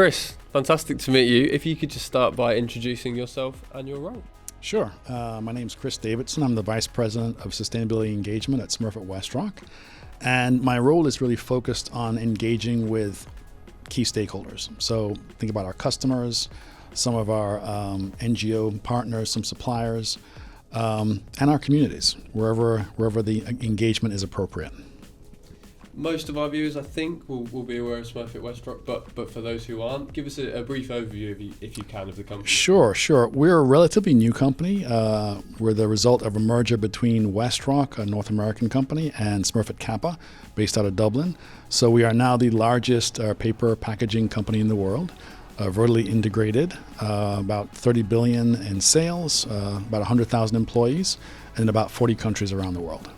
Chris, fantastic to meet you. If you could just start by introducing yourself and your role. Sure. My name's Chris Davidson. I'm the Vice President of Sustainability Engagement at Smurfit Westrock. And my role is really focused on engaging with key stakeholders. So think about our customers, some of our NGO partners, some suppliers, and our communities, wherever the engagement is appropriate. Most of our viewers, I think, will be aware of Smurfit Westrock, but for those who aren't, give us a brief overview, if you can, of the company. Sure. We're a relatively new company. We're the result of a merger between Westrock, a North American company, and Smurfit Kappa, based out of Dublin. So we are now the largest paper packaging company in the world, vertically integrated, about 30 billion in sales, about 100,000 employees, and in about 40 countries around the world.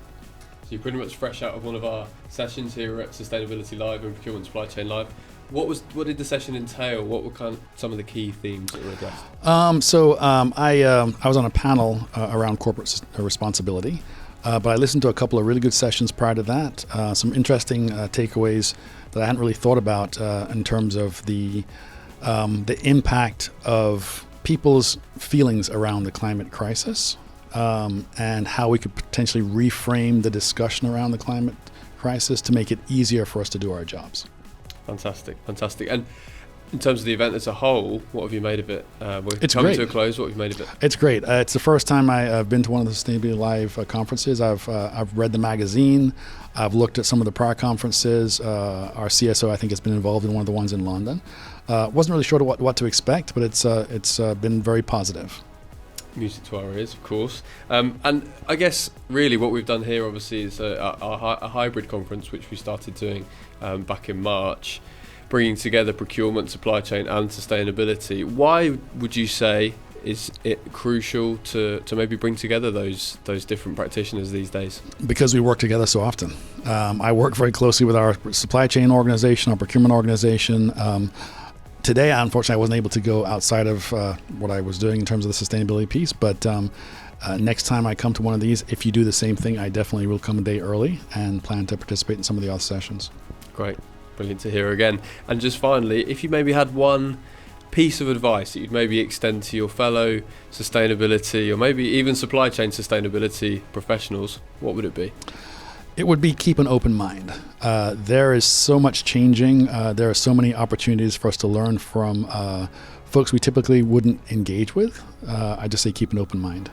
You're pretty much fresh out of one of our sessions here at Sustainability Live and Procurement Supply Chain Live. What did the session entail? What were some of the key themes that were addressed? I was on a panel around corporate responsibility, but I listened to a couple of really good sessions prior to that. Some interesting takeaways that I hadn't really thought about in terms of the impact of people's feelings around the climate crisis. And how we could potentially reframe the discussion around the climate crisis to make it easier for us to do our jobs. Fantastic. And in terms of the event as a whole, what have you made of it? It's coming great. to a close. What have you made of it? It's great. It's the first time I've been to one of the Sustainability Live conferences. I've read the magazine. I've looked at some of the prior conferences. Our CSO, I think, has been involved in one of the ones in London. Wasn't really sure what to expect, but it's been very positive. Music to our ears, of course. And I guess really what we've done here obviously is a hybrid conference, which we started doing back in March, bringing together procurement, supply chain and sustainability. Why would you say is it crucial to maybe bring together those different practitioners these days? Because we work together so often. I work very closely with our supply chain organization, our procurement organization. Today, unfortunately, I wasn't able to go outside of what I was doing in terms of the sustainability piece, but next time I come to one of these, if you do the same thing, I definitely will come a day early and plan to participate in some of the other sessions. Great. Brilliant to hear again. And just finally, if you maybe had one piece of advice that you'd maybe extend to your fellow sustainability or maybe even supply chain sustainability professionals, what would it be? It would be keep an open mind. There is so much changing. There are so many opportunities for us to learn from folks we typically wouldn't engage with. I just say keep an open mind.